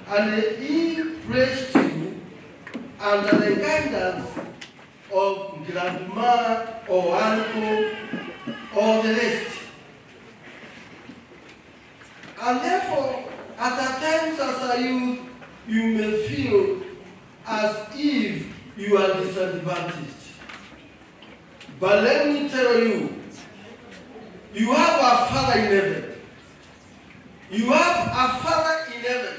and he prays to you under the guidance of grandma or uncle or the rest. And therefore, at times as a youth, you may feel as if you are disadvantaged. But let me tell you, you have a Father in heaven. You have a Father in heaven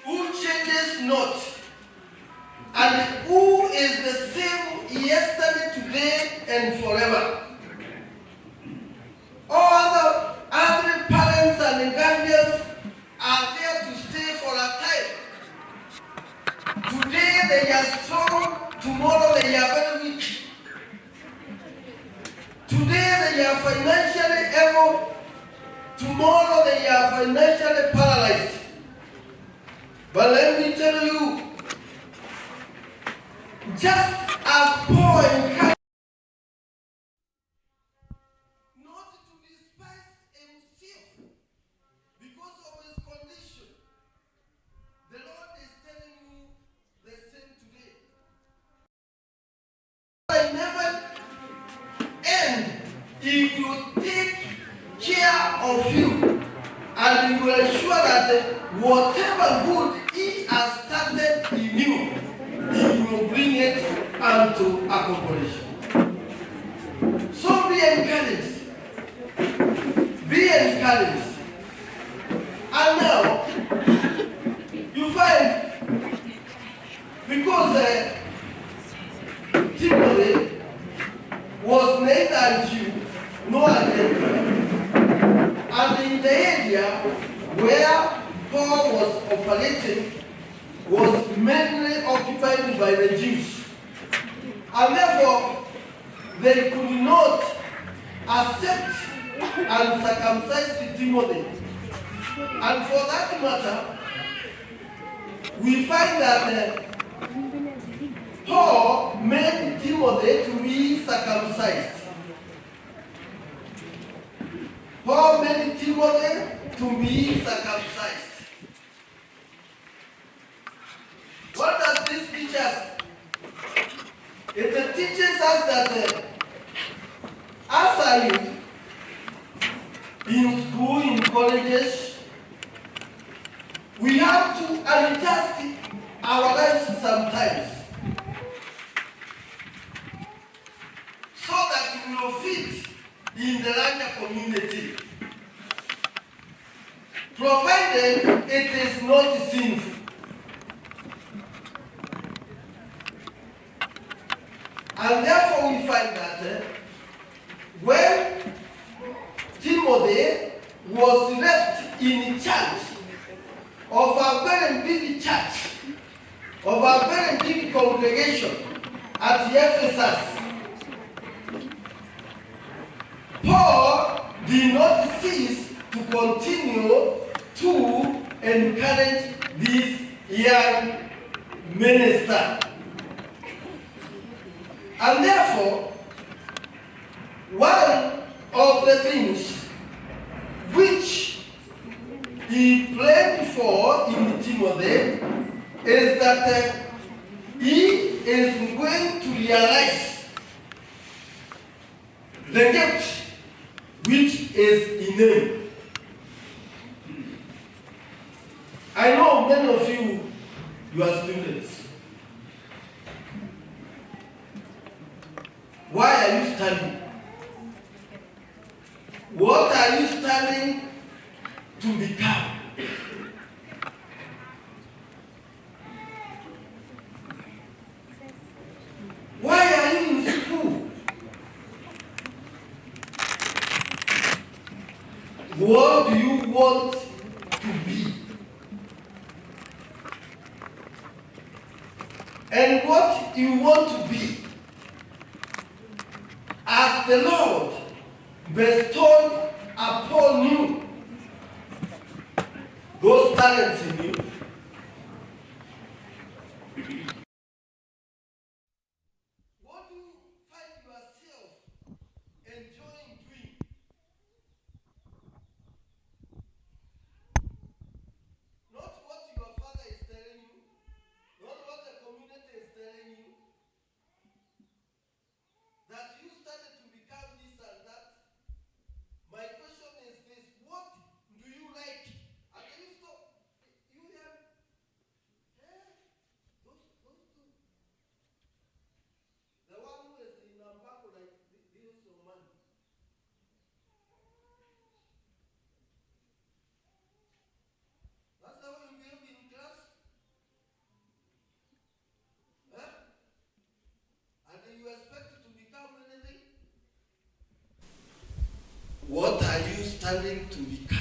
who changes not, and who is the same yesterday, today, and forever. All other parents and guardians are there to stay for a time. Today they are strong, tomorrow they are very weak. Today they are financially able, tomorrow they are financially paralyzed. But let me tell you, just as Paul encouraged not to despise himself because of his condition, the Lord is telling you the same today. I never end if you take care of you, and you will ensure that whatever good he has started in you, he will bring it unto accomplishment. So be encouraged. Be encouraged. And now, you find, because Timothy was neither Jew nor a Gentile, and in the area where Paul was operating was mainly occupied by the Jews. And therefore, they could not accept and circumcise Timothy. And for that matter, we find that Paul made Timothy to be circumcised. Paul made Timothy to be circumcised. What does this teach us? It teaches us that as a youth, in school, in colleges, we have to adjust our lives sometimes so that we will fit in the larger community, provided it is not sinful. And therefore we find that when Timothy was left in charge of a very big church, of a very big congregation at Ephesus, Paul did not cease to continue to encourage this young minister. And therefore, one of the things which he prayed for in Timothy is that he is going to realize the gift which is in him. I know many of you are students. Why are you studying? What are you studying to become? Why are you in school? What do you want to be? And what you want to be, as the Lord bestowed upon you those talents in you, what do you find yourself enjoying doing? Not what you are standing to become.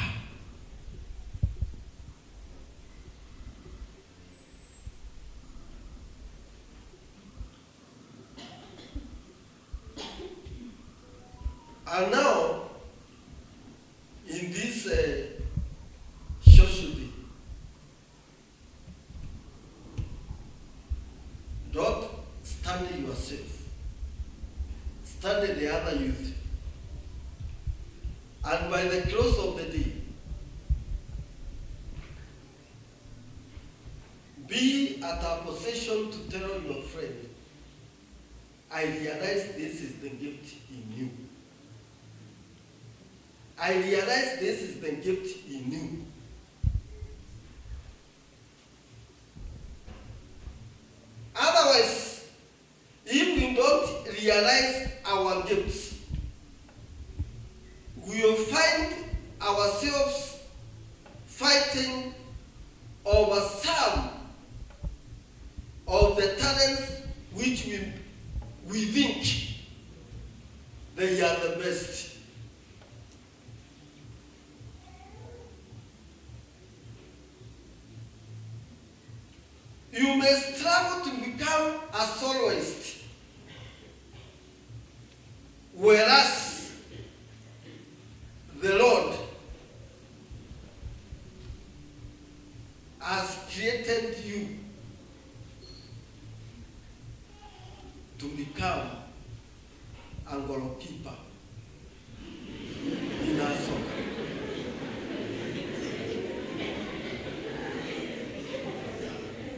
And now, in this social day, don't study yourself, study the other youth. And by the close of the day, be at a position to tell your friend, I realize this is the gift in you. I realize this is the gift in you. Otherwise, if we don't realize our gifts, we will find ourselves fighting over some of the talents which we think they are the best. You may struggle to become a soloist, whereas the Lord has created you to become a goalkeeper in our soccer.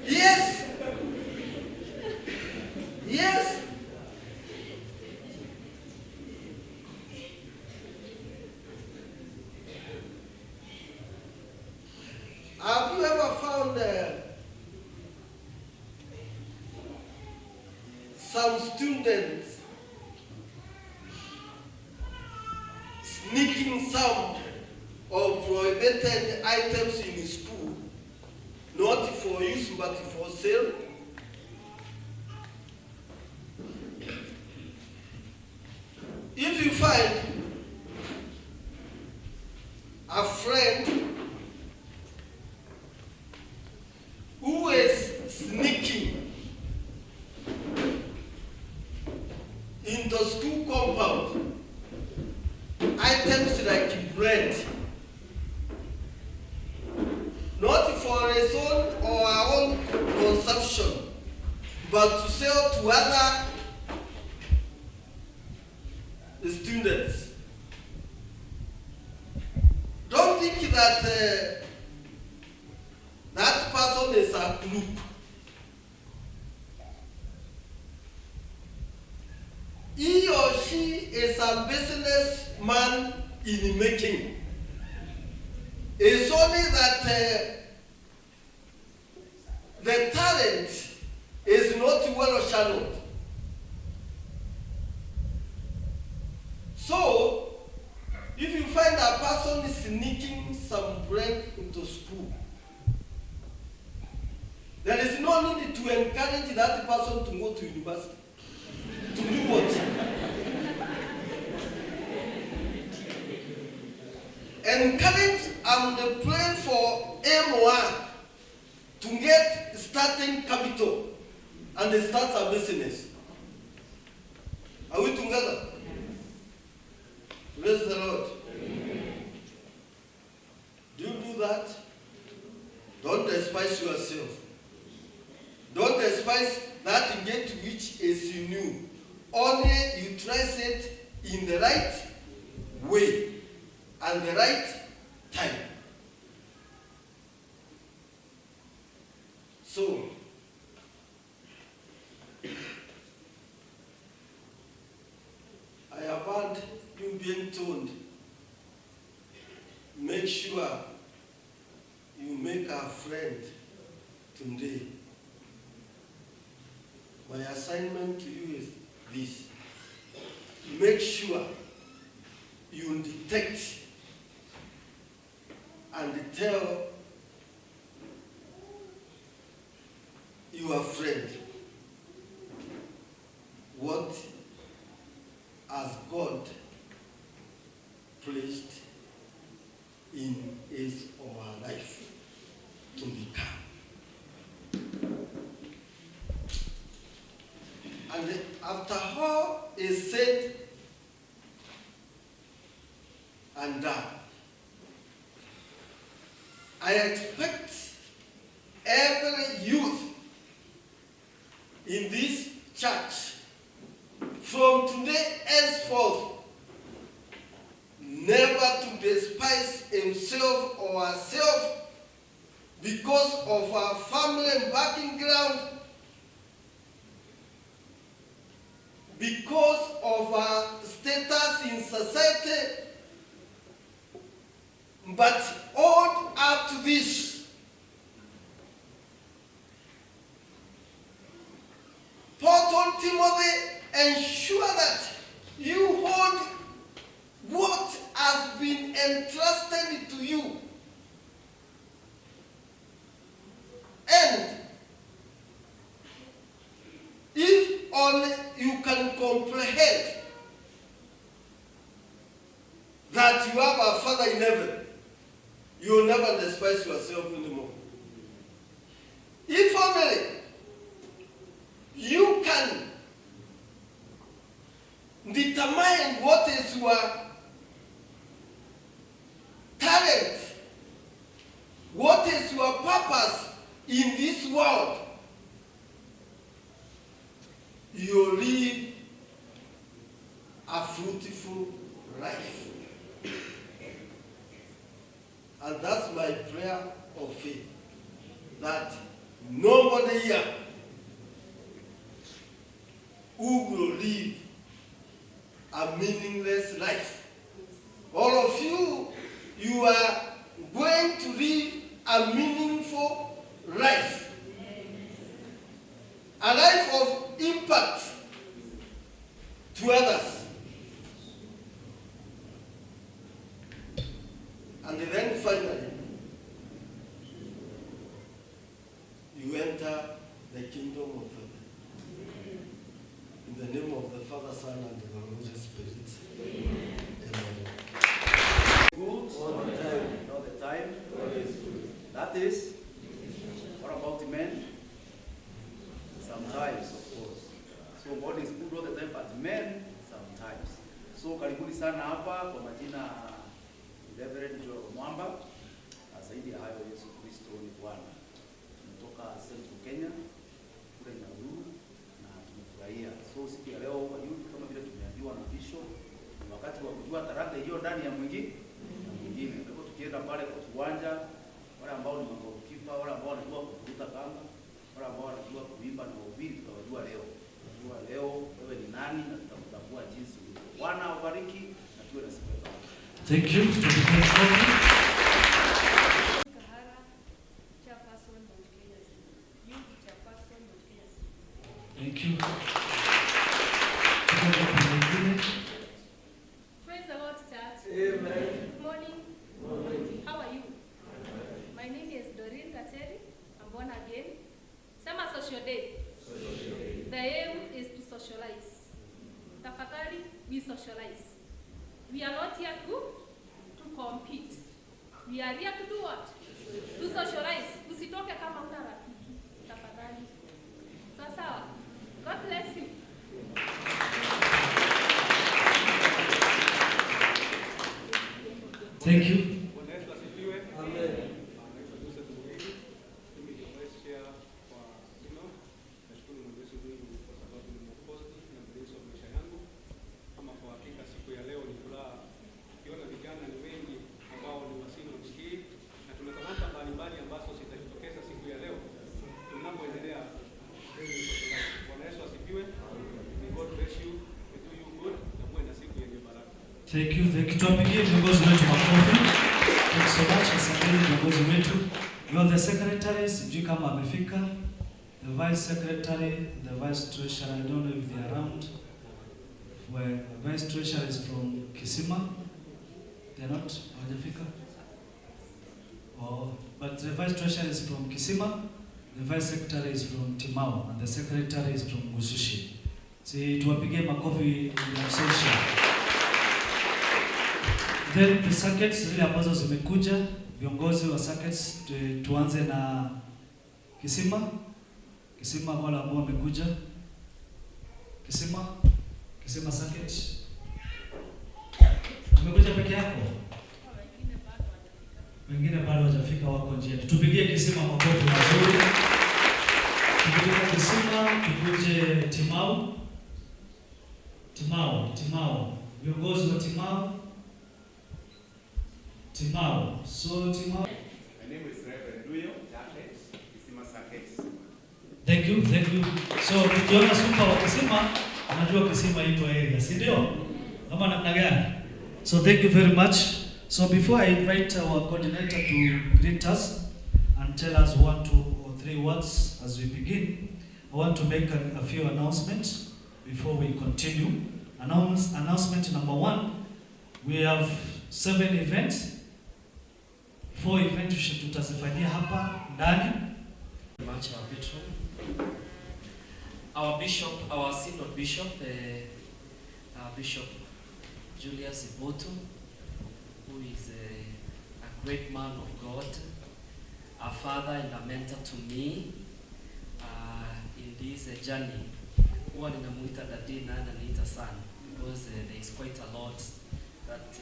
Yes. Yes. Have you ever found some students sneaking some of prohibited items in school, not for use but for sale? If you find a friend who is sneaking into school compound items like bread, not for his own or our own consumption, but to sell to other students, don't think that that person is a crook. He or she is a businessman in making. It's only that the talent is not well channeled. So, if you find a person sneaking some bread into school, there is no need to encourage that person to go to university. To do what? Encourage and pray for M1 to get starting capital and start a business. Are we together? Praise the Lord. Amen. Do you do that? Don't despise yourself. Don't despise that gift which is in you. Only utilize it in the right way and the right time. So, I have heard you being told, make sure you make a friend today. My assignment to you is this. Make sure you detect and tell your friend what has God placed is said and done, I expect every youth in this church from today henceforth never to despise himself or herself because of our family and background, because of our status in society, but hold up to this. Paul told Timothy, ensure that you hold what has been entrusted to you. And if only you can comprehend that you have a Father in heaven, you will never despise yourself anymore. If only you can determine what is your talent, what is your purpose in this world, you live a fruitful life. And that's my prayer of faith, that nobody here who will live a meaningless life. All of you, you are going to live a meaningful life. A life of impact to others. And then finally, you enter the kingdom of heaven. In the name of the Father, Son, and the Holy Spirit. Amen. Good all the time. All the time. That is, what about the men? Sometimes, of course. So God is good all the time, but men sometimes. So karibuni sana hapa kwa majina Reverend Joel Mwamba. Zaidi ya hayo, Yesu Kristo ni Bwana. Tumetoka Central Kenya kule Nanyuki na tumefurahia. So siku ya leo wayuthi, kama vile tumeambiwa na Bishop, ni wakati wa kujua talanta iliyo ndani ya mwingine. Kwa hivyo tukienda pale kwa kiwanja, wale ambao ni magoalkeeper, wale ambao wanajua kuvuta kamba, wale ambao wanajua kuimba na kuhubiri, tutawajua leo. Tunajua leo wewe ni nani na tutakutambua jinsi ulivyo. Bwana awabariki na tuwe na siku njema. Thank you. Thank you. Praise the Lord, church. Amen. Good morning. Morning. How are you? My name is Doreen Kateri. I'm born again. Summer social day. The aim is to socialize. Tafadhali, we socialize. We are not here to compete. We are here to do what? To socialize. Usitoke kama una rafiki. Tafadhali. Sasa, God bless you. Thank you. Amen. Thank you. Tuwapigie viongozi wetu makofi. Thank you so much. Asanteni viongozi wetu. You are the secretaries, sijui kama amefika. The vice secretary, the vice treasurer, I don't know if they are around. Where the vice treasurer is from Kisima. They are not, hawajafika. Oh, but the vice treasurer is from Kisima, the vice secretary is from Timau, and the secretary is from Mushishi. Si tuwapigie makofi ya social. Then the circuits zile ambazo zimekuja, viongozi wa circuits, tuanze na Kisima. Kisima wale ambao wamekuja. Kisima. Kisima Circuit. Umekuja peke yako? Wengine bado hawajafika, wako njiani. Tupigie Kisima makofi mazuri. Tukitoka Kisima tukuje Timau. Viongozi wa Timau. So Timau. My name is Reverend Duyo, Jafet, Kisima Circuit. Thank you. So tukiona super wa Kisima, unajua Kisima iko area, si ndio? Kama namna gani? So thank you very much. So before I invite our coordinator to greet us and tell us 1, 2 or 3 words as we begin, I want to make a few announcements before we continue. Announcement number 1, we have 7 events. 4 events tutazifanyia hapa ndani. Much our patron, our bishop, our synod bishop, Bishop Julius Iboto, who is a great man of God, a father and a mentor to me in this journey. Huwa ninamuita dadi na ananiita sana because there is quite a lot that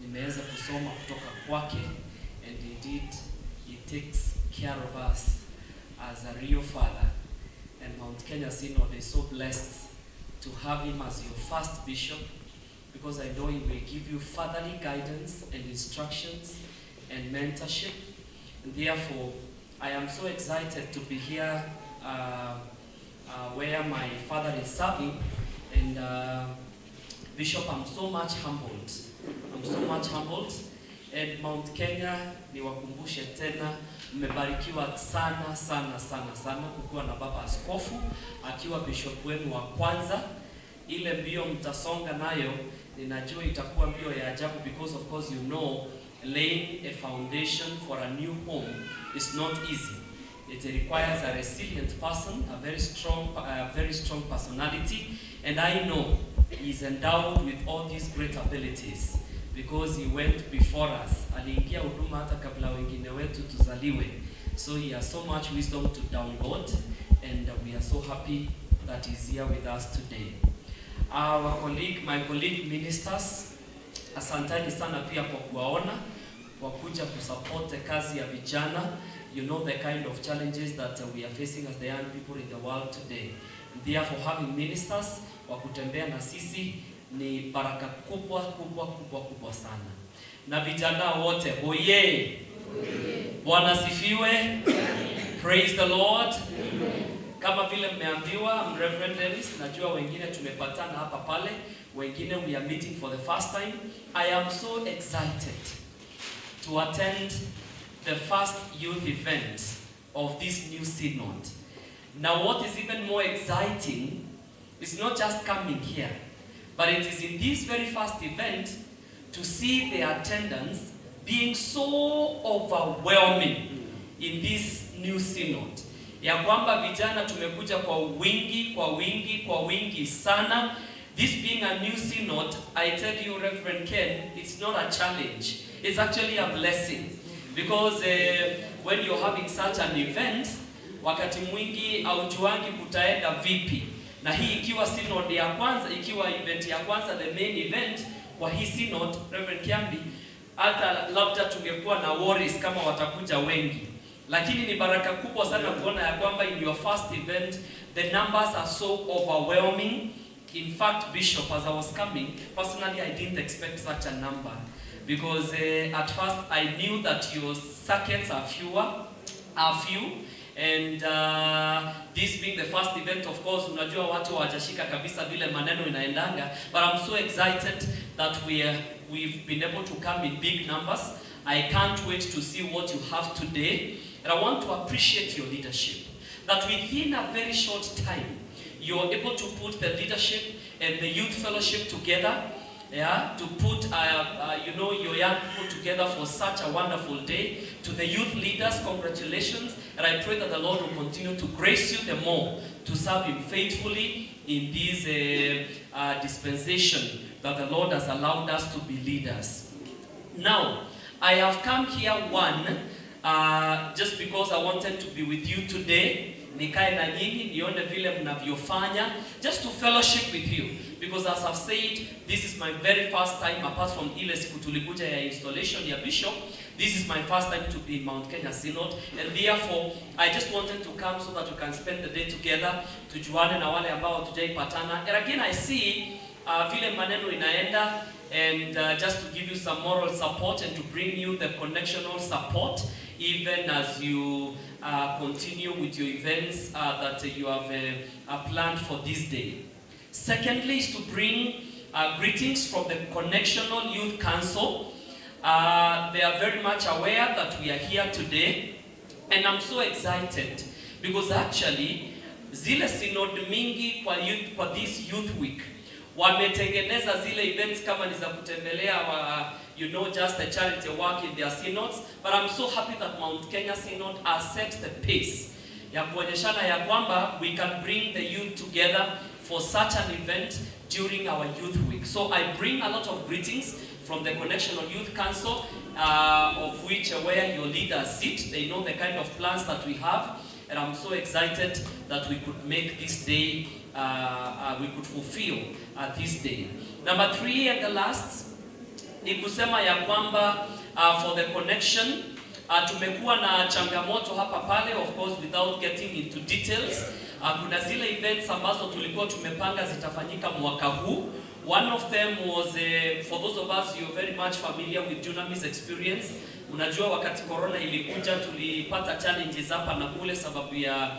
nimeweza kusoma kutoka kwake, and indeed he takes care of us as a real father. And Mount Kenya Synod is so blessed to have him as your first bishop, because I know he will give you fatherly guidance and instructions and mentorship. And therefore, I am so excited to be here where my father is serving. And Bishop, I'm so much humbled. And Mount Kenya, niwakumbushe tena, mmebarikiwa sana kukuwa na baba askofu akiwa bishop wenu wa kwanza. Ile mbio mtasonga nayo, ninajua itakuwa mbio ya ajabu, because of course you know laying a foundation for a new home is not easy. It requires a resilient person, a very strong personality, and I know he's endowed with all these great abilities because he went before us. Aliingia huduma hata kabla wengine wetu tuzaliwe. So he has so much wisdom to download, and we are so happy that he's here with us today. My colleague ministers, asanteni sana pia kwa kuwaona, kwa kuja kusupport kazi ya vijana. You know the kind of challenges that we are facing as the young people in the world today. And therefore having ministers wa kutembea na sisi ni baraka kubwa sana. Na vijana wote, hoye! Bwana sifiwe! Praise the Lord! Kama vile mmeambiwa, Reverend Dennis, najua wengine tumepatana hapa pale, wengine we are meeting for the first time. I am so excited to attend the first youth event of this new synod. Now what is even more exciting is not just coming here, but it is in this very first event to see the attendance being so overwhelming in this new synod. Ya kwamba vijana tumekuja kwa wingi sana. This being a new synod, I tell you, Reverend Ken, it's not a challenge. It's actually a blessing. Because when you're having such an event, wakati mwingi aujuangi kutaenda vipi. Na hii ikiwa synod ya kwanza, ikiwa event ya kwanza, the main event kwa hii synod, Reverend Kiambi, hata labda tungekuwa na worries kama watakuja wengi. Lakini ni baraka kubwa sana kuona ya kwamba in your first event, the numbers are so overwhelming. In fact, Bishop, as I was coming, personally I didn't expect such a number. Because at first I knew that your circuits are few, and this being the first event, of course, unajua watu hawajashika kabisa vile maneno inaendanga, but I'm so excited that we've been able to come in big numbers. I can't wait to see what you have today, and I want to appreciate your leadership. That within a very short time, you're able to put the leadership and the youth fellowship together. Yeah, to put your young people together for such a wonderful day. To the youth leaders, congratulations, and I pray that the Lord will continue to grace you the more to serve Him faithfully in this dispensation that the Lord has allowed us to be leaders. Now, I have come here just because I wanted to be with you today, nikae na nyinyi nione vile mnavyofanya, just to fellowship with you, because as I've said, this is my very first time, apart from ile siku tulikuja ya installation ya bishop, this is my first time to be in Mount Kenya Synod, and therefore I just wanted to come so that we can spend the day together, tujuane na wale ambao tujaipatana. And again I see vile maneno inaenda, and just to give you some moral support and to bring you the connectional support, even as you continue with your events that you have planned for this day. Secondly is to bring greetings from the Connectional Youth Council. They are very much aware that we are here today, and I'm so excited because actually zile synod mingi kwa this youth week wametengeneza zile events kama ni za kutembelea just a charity work in their synods, but I'm so happy that Mount Kenya Synod has set the pace ya kuonyeshana ya kwamba we can bring the youth together for such an event during our youth week. So I bring a lot of greetings from the Connectional Youth Council, of which where your leaders sit. They know the kind of plans that we have, and I'm so excited that we could make this day, we could fulfill this day. Number 3 and the last, ni kusema ya kwamba for the connection, tumekuwa na changamoto hapa pale, of course without getting into details. Kuna zile events ambazo tulikuwa tumepanga zitafanyika mwaka huu. One of them was, for those of us you're very much familiar with Dunamis experience. Unajua wakati corona ilikuja tulipata challenges hapa na kule sababu ya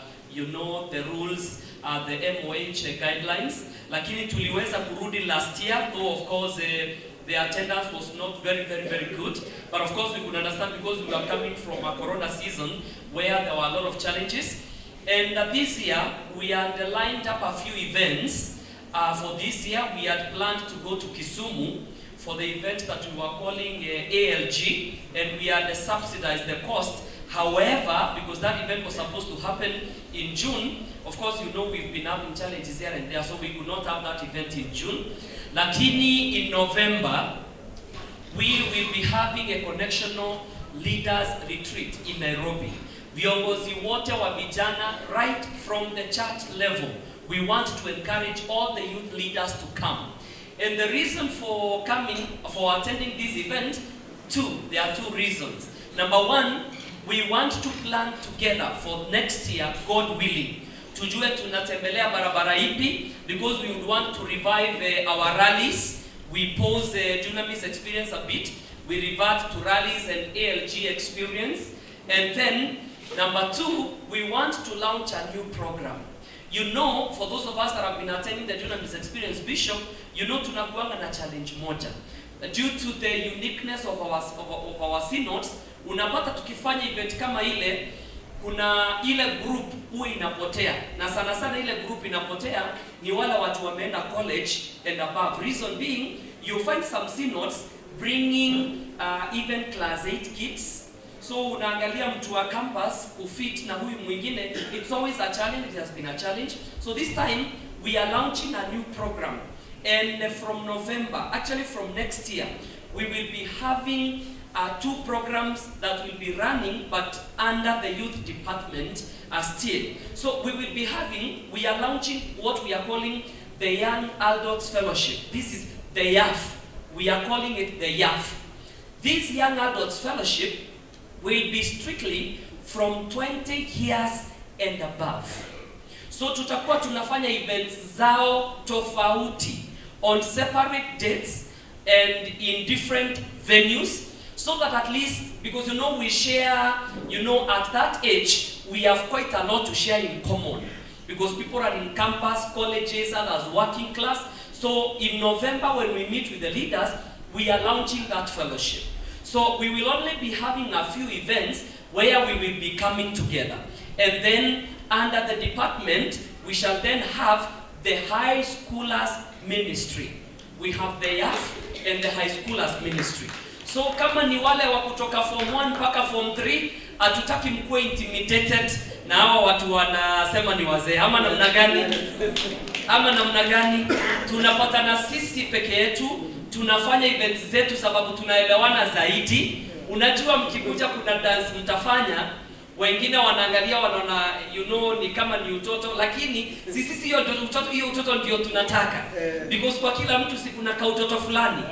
the rules, the MOH guidelines, lakini tuliweza kurudi last year, though of course the attendance was not very good, but of course we could understand because we were coming from a corona season where there were a lot of challenges. And this year we had lined up a few events. For this year we had planned to go to Kisumu for the event that we were calling ALG, and we had subsidized the cost. However, because that event was supposed to happen in June, of course we've been having challenges here and there, so we could not have that event in June. Lakini in November, we will be having a connectional leaders retreat in Nairobi. Viongozi wote wa vijana right from the church level. We want to encourage all the youth leaders to come. And the reason for attending this event, there are two reasons. Number 1, we want to plan together for next year, God willing. Tujue tunatembelea barabara ipi, because we would want to revive our rallies. We pause Dunamis experience a bit. We revert to rallies and ALG experience. And then, number 2, we want to launch a new program. For those of us that have been attending the Dunamis experience, Bishop, tunakuanga na challenge moja. Due to the uniqueness of our synods, unapata tukifanya event kama ile, kuna ile group huwa inapotea. Na sana sana ile group inapotea ni wale watu wameenda college and above. Reason being, you find some synods bringing even class 8 kids. So unaangalia mtu wa campus kufit na huyu mwingine, it's always a challenge. It has been a challenge. So this time we are launching a new program, and from November, actually from next year, we will be having 2 programs that will be running but under the youth department still. So we are launching what we are calling the Young Adults Fellowship. This is the YAF. We are calling it the YAF. This Young Adults Fellowship will be strictly from 20 years and above. So tutakuwa tunafanya events zao tofauti on separate dates and in different venues, so that at least, because we share, at that age we have quite a lot to share in common, because people are in campus, colleges, others working class. So in November when we meet with the leaders, we are launching that fellowship. So we will only be having a few events where we will be coming together. And then under the department, we shall then have the high schoolers ministry. We have the YAF and the high schoolers ministry. So kama ni wale wa kutoka form 1 mpaka form 3, hatutaki mkuwe intimidated na hawa watu wanasema ni wazee. Ama namna gani? Tunapatana sisi peke yetu, tunafanya events zetu sababu tunaelewana zaidi. Unajua mkikuja kuna dance mtafanya, Wengine wanaangalia wanaona ni kama ni utoto, lakini sisi hiyo utoto ndio tunataka. Because kwa kila mtu si kuna kautoto fulani.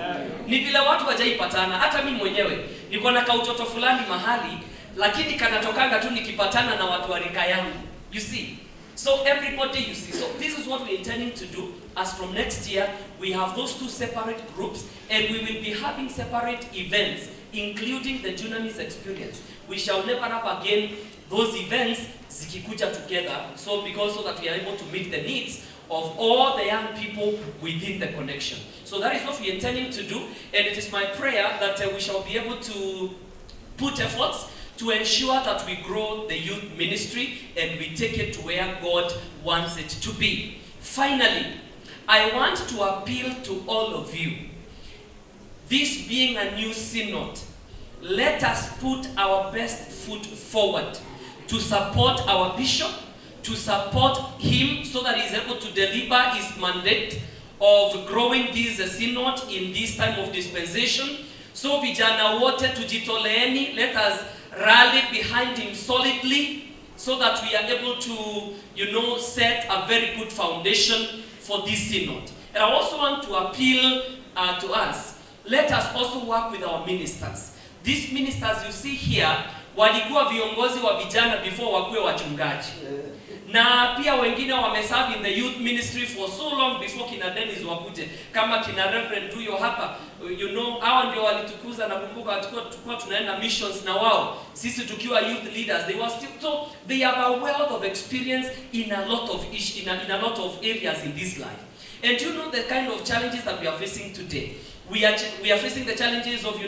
Ni vile watu hawajaipatana. Hata mimi mwenyewe niko na kautoto fulani mahali, lakini kanatokanga tu nikipatana na watu wa rika yangu. You see? So everybody, you see. So this is what we're intending to do. As from next year, we have those two separate groups, and we will be having separate events, including the Dunamis experience. We shall never have again those events zikikuja together, so that we are able to meet the needs of all the young people within the connection. So that is what we're intending to do, and it is my prayer that we shall be able to put efforts to ensure that we grow the youth ministry and we take it to where God wants it to be. Finally, I want to appeal to all of you. This being a new synod, let us put our best foot forward to support our bishop, to support him so that he is able to deliver his mandate of growing this synod in this time of dispensation. So vijana wote tujitoleeni, let us rally behind him solidly so that we are able to, set a very good foundation for this synod. And I also want to appeal to us. Let us also work with our ministers. These ministers you see here, walikuwa viongozi wa vijana before wakuwe wachungaji. Na pia wengine wameserve in the youth ministry for so long before kina Dennis wakuje. Kama kina Reverend Duyo hapa, hawa ndio walitukuza na kumbuka tulikuwa tunaenda missions na wao. Sisi tukiwa youth leaders, they were still, so they have a wealth of experience in a lot of areas in this life. And the kind of challenges that we are facing today. We are facing the challenges of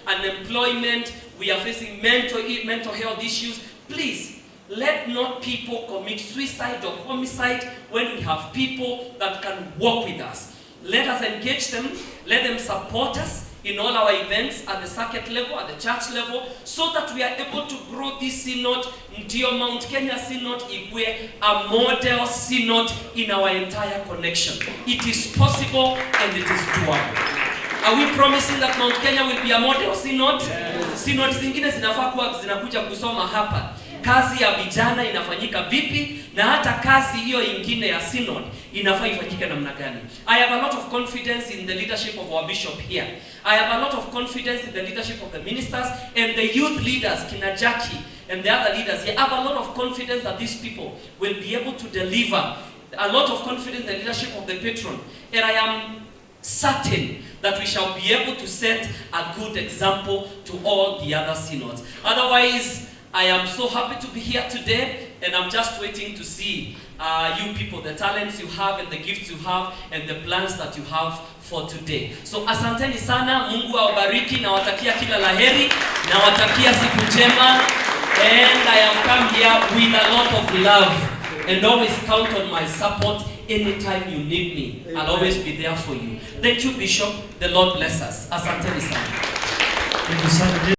unemployment. We are facing mental health issues. Please, let not people commit suicide or homicide when we have people that can work with us. Let us engage them, let them support us in all our events at the circuit level, at the church level, so that we are able to grow this synod until Mount Kenya Synod ikue a model synod in our entire connection. It is possible and it is doable. Are we promising that Mount Kenya will be a model synod? Yes. Synod zingine zinafaa kuwa zinakuja kusoma hapa. Kazi ya vijana inafanyika vipi, na hata kazi hiyo ingine ya synod inafaa ifanyike namna gani. I have a lot of confidence in the leadership of our bishop here. I have a lot of confidence in the leadership of the ministers and the youth leaders, kina Jackie and the other leaders here. I have a lot of confidence that these people will be able to deliver. A lot of confidence in the leadership of the patron. And I am certain that we shall be able to set a good example to all the other synods. Otherwise, I am so happy to be here today, and I'm just waiting to see you people, the talents you have and the gifts you have and the plans that you have for today. So asanteni sana, Mungu awabariki, na watakia kila laheri, na watakia siku njema, and I have come here with a lot of love, and always count on my support anytime you need me. I'll always be there for you. Thank you, Bishop. The Lord bless us. Asanteni sana. Thank you, sir.